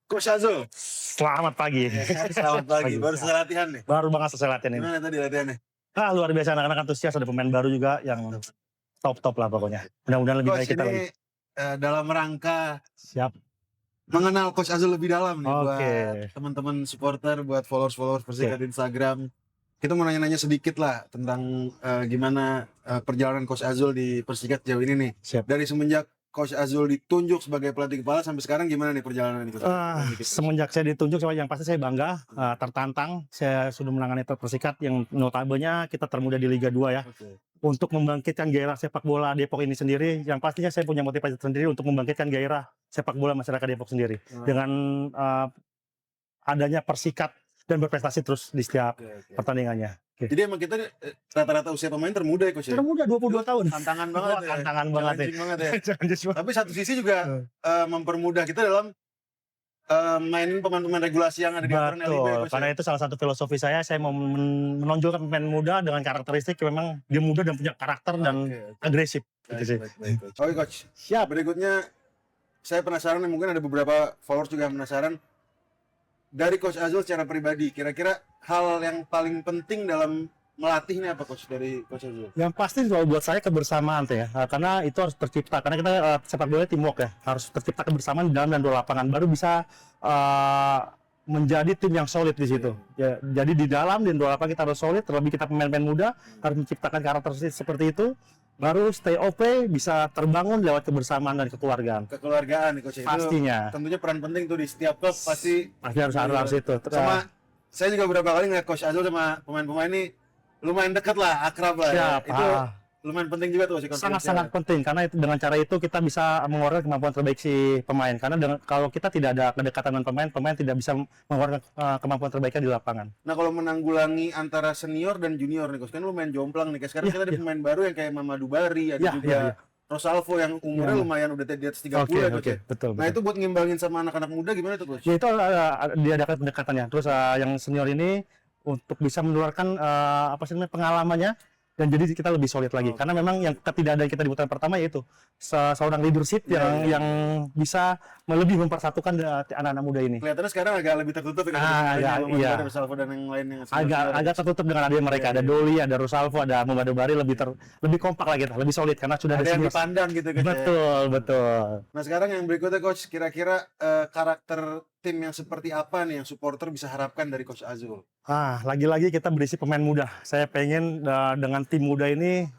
Coach Azul. Selamat pagi. Selamat pagi. Baru selesai latihan nih? Baru banget selesai latihan ini. Gimana tadi latihannya? Luar biasa, anak-anak antusias, ada pemain baru juga yang top lah pokoknya. Mudah-mudahan lebih baik Coach, kita ini lagi. dalam rangka Siap. mengenal Coach Azul lebih dalam nih buat Oke. teman-teman supporter, buat followers Persika di Instagram. Kita mau nanya-nanya sedikit lah tentang gimana perjalanan Coach Azul di Persika sejauh ini nih. Siap. Dari semenjak Coach Azul ditunjuk sebagai pelatih kepala sampai sekarang gimana nih perjalanan itu? Semenjak saya ditunjuk, yang pasti saya bangga, tertantang. Saya sudah menangani Persikat yang notabene kita termuda di Liga 2 ya. Oke. Untuk membangkitkan gairah sepak bola Depok ini sendiri, yang pastinya saya punya motivasi sendiri untuk membangkitkan gairah sepak bola masyarakat Depok sendiri. Dengan adanya Persikat dan berprestasi terus di setiap pertandingannya. Jadi emang kita rata-rata usia pemain termuda ya Coach ya? Termuda 22 tahun. Tantangan banget ya. Tantangan banget ya. Tapi satu sisi juga mempermudah kita dalam mainin pemain-pemain regulasi yang ada di aturan LIB. Betul, karena itu salah satu filosofi saya mau menonjolkan pemain muda dengan karakteristik yang memang dia muda dan punya karakter dan agresif. Baik. Oke Coach, Siap. berikutnya saya penasaran nih, mungkin ada beberapa followers juga yang penasaran. Dari Coach Azul secara pribadi, kira-kira hal yang paling penting dalam melatih ini apa Coach dari Coach Azul? Yang pasti kalau buat saya kebersamaan tuh ya, karena itu harus tercipta. Karena kita sepak bola teamwork ya, harus tercipta kebersamaan di dalam dan luar lapangan, baru bisa menjadi tim yang solid di situ. Ya, jadi di dalam dan luar lapangan kita harus solid. Terlebih kita pemain-pemain muda harus menciptakan karakter seperti itu. Baru stay OP bisa terbangun lewat kebersamaan dan kekeluargaan. Kekeluargaan nih Coach. Pastinya. Itu tentunya peran penting tuh di setiap klub pasti harus itu. Sama saya juga beberapa kali ngeliat Coach Azul sama pemain-pemain ini lumayan dekat lah, akrab lah. Siap. Ya. Itu lumayan penting juga tuh. Sangat-sangat penting karena itu, dengan cara itu kita bisa mengeluarkan kemampuan terbaik si pemain. Karena kalau kita tidak ada kedekatan dengan pemain tidak bisa mengeluarkan kemampuan terbaiknya di lapangan. Nah kalau menanggulangi antara senior dan junior nih Coach, kan lumayan jomplang nih. Sekarang kita ada pemain baru yang kayak Mamadou Bari, ada juga Rosalvo yang umurnya lumayan udah di atas 30 ya Coach. Betul. Nah itu buat ngimbangin sama anak-anak muda gimana tuh Coach? Ya itu diadakan pendekatannya. Terus yang senior ini untuk bisa menularkan pengalamannya, dan jadi kita lebih solid lagi. Karena memang yang ketidakadaan kita di putaran pertama yaitu seorang leadership yang bisa lebih mempersatukan anak-anak muda ini. Kelihatannya sekarang agak lebih tertutup ya. Ada Rosalvo dan yang lainnya. Agak tertutup dengan adanya mereka. Ada Doli, ada Rosalvo, ada Mamadou Bari, lebih kompak lagi, lebih solid karena sudah ada yang dipandang gitu Coach. Betul. Nah sekarang yang berikutnya Coach, kira-kira karakter tim yang seperti apa nih yang supporter bisa harapkan dari Coach Azul? Lagi-lagi kita berisi pemain muda. Saya pengen dengan tim muda ini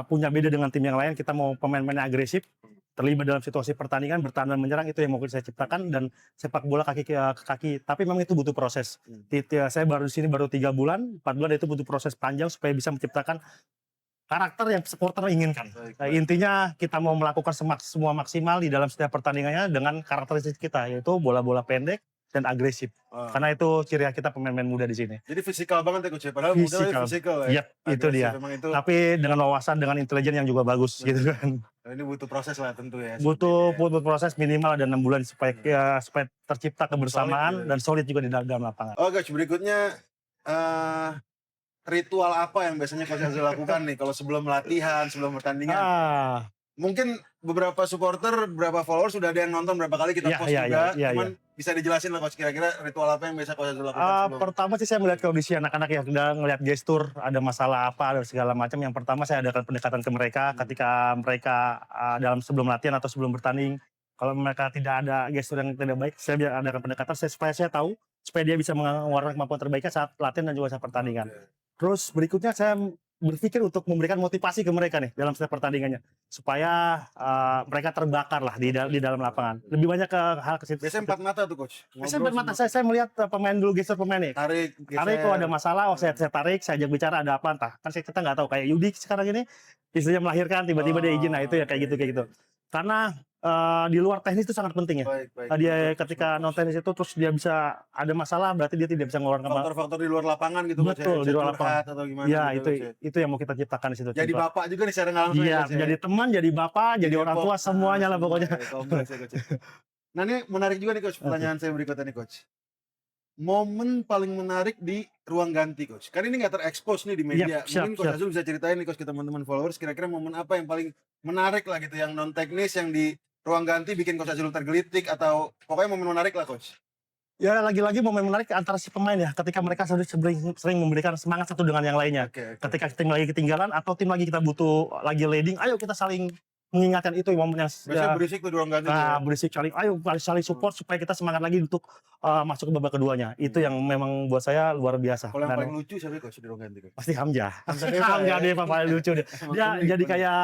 punya beda dengan tim yang lain. Kita mau pemain-pemain agresif, terlibat dalam situasi pertandingan, bertahan dan menyerang. Itu yang mau saya ciptakan, dan sepak bola kaki ke kaki. Tapi memang itu butuh proses. Saya baru di sini baru 3 bulan, 4 bulan, itu butuh proses panjang supaya bisa menciptakan karakter yang supporter inginkan. Intinya kita mau melakukan semua maksimal di dalam setiap pertandingannya dengan karakteristik kita, yaitu bola-bola pendek dan agresif. Karena itu ciri kita pemain-pemain muda di sini. Jadi fisikal banget ya Coach, padahal muda fisikal ya. Iya, itu dia. Tapi dengan wawasan, dengan intelijen yang juga bagus gitu kan. Ini butuh proses lah tentu ya. Butuh proses minimal ada 6 bulan supaya tercipta kebersamaan dan solid juga di dalam lapangan. Oh Coach, berikutnya ritual apa yang biasanya Coach Azul lakukan nih kalau sebelum latihan, sebelum pertandingan? Mungkin beberapa supporter, beberapa followers sudah ada yang nonton berapa kali kita post juga. Cuman bisa dijelasin lah Coach, kira-kira ritual apa yang biasa Coach Azul lakukan sebelum? Pertama sih saya melihat kondisi anak-anak yang udah ngelihat gestur, ada masalah apa, ada segala macam. Yang pertama saya adakan pendekatan ke mereka ketika mereka dalam sebelum latihan atau sebelum bertanding. Kalau mereka tidak ada gestur yang tidak baik, saya adakan pendekatan supaya saya tahu, supaya dia bisa mengeluarkan kemampuan terbaiknya saat latihan dan juga saat pertandingan. Terus berikutnya saya berpikir untuk memberikan motivasi ke mereka nih dalam setiap pertandingannya, supaya mereka terbakar lah di dalam lapangan. Lebih banyak ke hal kecil. Biasanya 4 mata tuh Coach. Biasanya 4 mata. Saya melihat pemain dulu, gestur pemain nih. Tarik kalau ada masalah, saya tarik, saya ajak bicara, ada apa entah. Kan kita nggak tahu, kayak Yudi sekarang ini istrinya melahirkan, tiba-tiba dia izin. Nah itu ya kayak gitu. Karena di luar teknis itu sangat penting ya. Dia ketika non teknis itu terus dia bisa ada masalah, berarti dia tidak bisa ngeluarkan faktor-faktor di luar lapangan gitu. Betul, di luar lapangan atau gimana. Ya itu yang mau kita ciptakan di situ. Jadi bapak juga nih secara langsung. Iya, jadi teman, jadi bapak, jadi orang tua, semuanya lah pokoknya. Nah ini menarik juga nih Coach, pertanyaan saya berikutnya nih Coach. Momen paling menarik di ruang ganti Coach, kan ini nggak terekspos nih di media. Mungkin Coach Azul bisa ceritain nih Coach ke teman-teman followers, kira-kira momen apa yang paling menarik lah gitu, yang non teknis, yang di ruang ganti bikin Coach Azul tergelitik, atau pokoknya momen menarik lah Coach. Ya lagi-lagi momen menarik antara si pemain ya, ketika mereka sering memberikan semangat satu dengan yang lainnya. Oke. Ketika tim lagi ketinggalan atau tim lagi kita butuh lagi leading, ayo kita saling mengingatkan, itu momen yang Biasanya berisik tuh di ruang ganti tuh ya. berisik, ayo saling support supaya kita semangat lagi untuk masuk ke babak keduanya. Itu yang memang buat saya luar biasa. Kalau yang Dan paling lucu siapa coach di ruang ganti coach? pasti Hamzah. Hamzah Deva Hamzah ya. Deva paling lucu dia. Emang Dia unik, jadi unik. kayak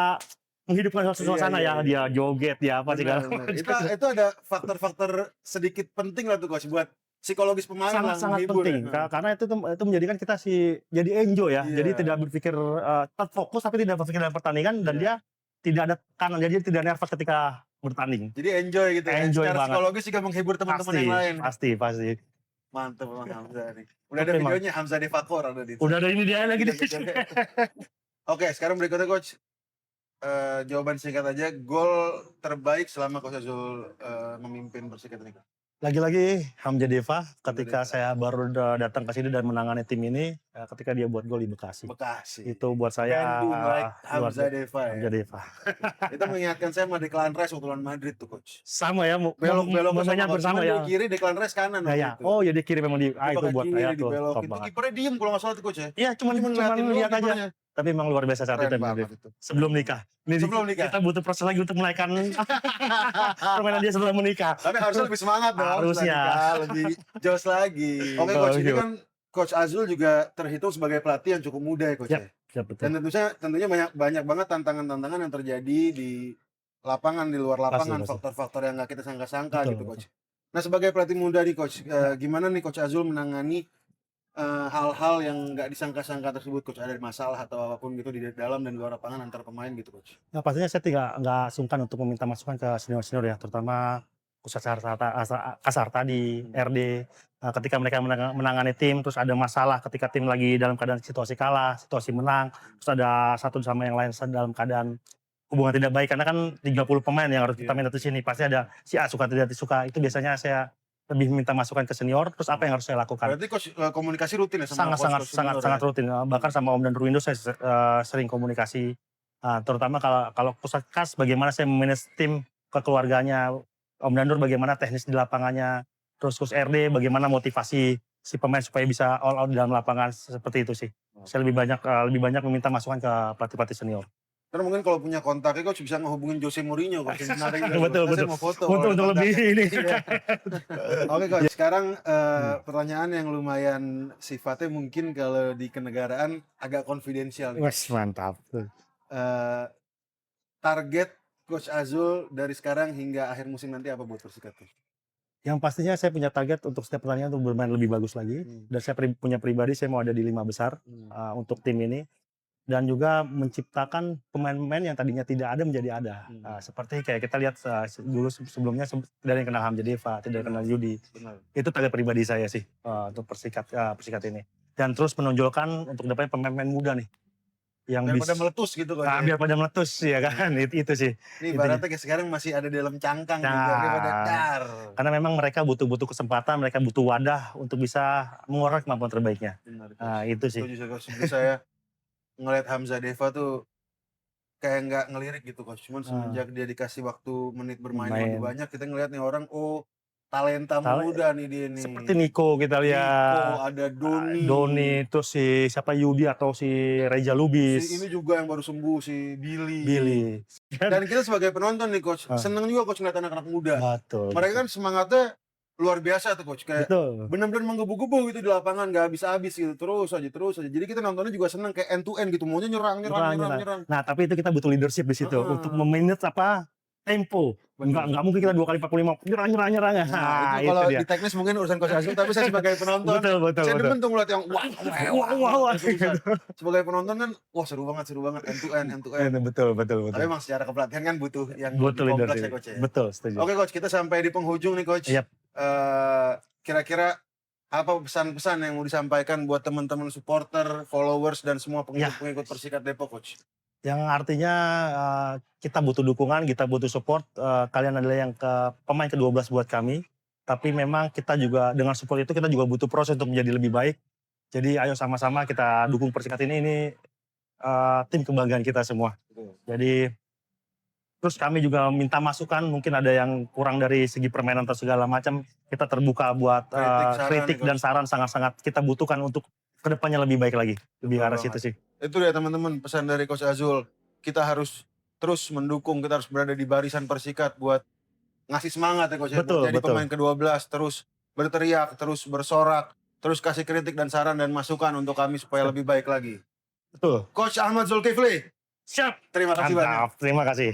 menghidupkan suasana Iya, ya, dia joget, dia apa segala Benar. macam. Itu ada faktor-faktor sedikit penting lah tuh coach buat psikologis pemain lah, Sangat menghibur penting ya. karena itu menjadikan kita jadi enjoy ya. Iya. Jadi tidak berpikir terfokus tapi tidak berpikir dalam pertandingan dan Iya. dia tidak ada tekanan, jadi tidak nervous ketika bertanding. Jadi enjoy gitu ya. Enjoy Secara banget. psikologis juga menghibur teman-teman yang lain. Pasti. Mantep Bang Hamzah nih. Udah ada Oke, Bang. videonya Hamzah Devakor ada di. Udah ada ini dia lagi nih. Oke, sekarang berikutnya coach. Jawaban singkat aja, gol terbaik selama Coach Azul memimpin Persikap ini. Lagi-lagi Hamzah Deva ketika Deva. saya baru datang ke sini dan menangani tim ini, ketika dia buat gol di Bekasi. Itu buat saya Man to like Hamzah luar Deva ya. Hamzah Deva. Itu mengingatkan saya sama Declan Rice waktu lawan Madrid tuh coach. Sama ya, Belok-belok momennya bersama ya. Dia kiri, Declan Rice kanan. Ya. waktu itu. Oh ya, dia kiri memang Dia itu pakai buat kiri, saya tuh dibelokin. top Itu banget. kipernya diem kalau nggak salah tuh coach ya. Iya, cuman ngeliatin lihat doang aja. kipernya. Tapi memang luar biasa saat Keren itu. banget itu. Sebelum nikah. Ini Sebelum nikah. Kita butuh proses lagi untuk menaikkan permainan dia sebelum menikah. Tapi harusnya lebih semangat dong. Harusnya. setelah nikah, lebih jos lagi. Oke coach, ini kan Coach Azul juga terhitung sebagai pelatih yang cukup muda ya coach ya. Siap, betul. Dan tentunya banyak banget tantangan-tantangan yang terjadi di lapangan, di luar lapangan, Pasti. faktor-faktor yang nggak kita sangka-sangka Betul, gitu coach. Nah sebagai pelatih muda nih coach, gimana nih Coach Azul menangani hal-hal yang nggak disangka-sangka tersebut coach, ada masalah atau apapun gitu di dalam dan luar lapangan antar pemain gitu coach? Nah, pastinya saya nggak sungkan untuk meminta masukan ke senior-senior ya, terutama Coach Kasarta di RD. Ketika mereka menangani tim, terus ada masalah ketika tim lagi dalam keadaan situasi kalah, situasi menang, terus ada satu sama yang lain dalam keadaan hubungan tidak baik, karena kan 30 pemain yang harus kita minta di sini, pasti ada si A suka tidak suka, itu biasanya saya lebih minta masukan ke senior, terus apa yang harus saya lakukan. Berarti coach komunikasi rutin ya sama coach senior sangat ya? rutin, bahkan sama Om dan Ruindo saya sering komunikasi, terutama kalau pusat kas bagaimana saya memanage tim kekeluarganya, Om Dandur bagaimana teknis di lapangannya, terus Coach RD bagaimana motivasi si pemain supaya bisa all out di dalam lapangan, seperti itu sih. Saya lebih banyak meminta masukan ke pelatih-pelatih senior. Karena mungkin kalau punya kontaknya coach bisa ngehubungin Jose Mourinho coach. Betul. Saya mau foto. Untuk lebih ini. Oke coach, sekarang pertanyaan yang lumayan sifatnya mungkin kalau di kenegaraan agak konfidensial. Wes, mantap. Target Coach Azul dari sekarang hingga akhir musim nanti apa buat Persikap? Yang pastinya saya punya target untuk setiap pertandingan untuk bermain lebih bagus lagi. Dan saya punya pribadi, saya mau ada di 5 besar untuk tim ini. Dan juga menciptakan pemain-pemain yang tadinya tidak ada menjadi ada. Seperti kayak kita lihat dulu sebelumnya tidak ada yang kenal Hamzah Deva, tidak ada yang kenal Yudi. Itu target pribadi saya sih untuk Persikat ini. Dan terus menonjolkan untuk depannya pemain-pemain muda nih. Yang biar pada meletus gitu kan. Biar pada meletus ya kan, itu sih. Ini ibaratnya kayak sekarang masih ada di dalam cangkang daripada dar. Karena memang mereka butuh kesempatan, mereka butuh wadah untuk bisa mengeluarkan kemampuan terbaiknya. Benar, itu sih. Setuju saya ngelihat Hamzah Deva tuh kayak nggak ngelirik gitu coach. Cuman semenjak dia dikasih waktu menit bermain lebih banyak, kita ngelihat nih orang talenta muda nih dia nih. Seperti Nico kita lihat. Nico, ada Doni, terus si siapa Yudi atau si Reja Lubis. Ini juga yang baru sembuh si Billy. Dan kita sebagai penonton nih coach, seneng juga coach ngeliat anak-anak muda. Betul. Mereka kan semangatnya luar biasa tuh coach, kayak benar-benar menggebu-gebu gitu di lapangan, nggak habis-habis gitu, terus aja. Jadi kita nontonnya juga seneng kayak end to end gitu, maunya nyerang. Nah tapi itu kita butuh leadership di situ untuk memanage tempo. Enggak mungkin kita 2 kali 45 nyerang. Nah, itu kalau di teknis mungkin urusan Coach Azul, tapi saya sebagai penonton betul. Saya demen tuh ngeliat yang wow. Sebagai penonton kan seru banget end to end. Betul. Tapi emang secara kepelatihan kan butuh yang kompleks ya coach ya. Betul, setuju. Oke coach, kita sampai di penghujung nih coach. Kira-kira apa pesan-pesan yang mau disampaikan buat teman-teman supporter, followers dan semua pengikut Persikap Depok coach? Yang artinya kita butuh dukungan, kita butuh support. Kalian adalah yang pemain ke-12 buat kami. Tapi memang kita juga dengan support itu kita juga butuh proses untuk menjadi lebih baik. Jadi ayo sama-sama kita dukung Persikap ini tim kebanggaan kita semua. Jadi Terus kami juga minta masukan, mungkin ada yang kurang dari segi permainan atau segala macam. Kita terbuka buat kritik dan saran, sangat-sangat kita butuhkan untuk kedepannya lebih baik lagi. Lebih ke arah situ sih. Itu dia teman-teman pesan dari Coach Azul. Kita harus terus mendukung, kita harus berada di barisan Persikat buat ngasih semangat ya Coach. Betul, Jadi betul. pemain ke-12 terus berteriak, terus bersorak, terus kasih kritik dan saran dan masukan untuk kami supaya lebih baik lagi. Betul. Coach Ahmad Zulkifli. Siap. Terima kasih banyak. Mantap. Terima kasih.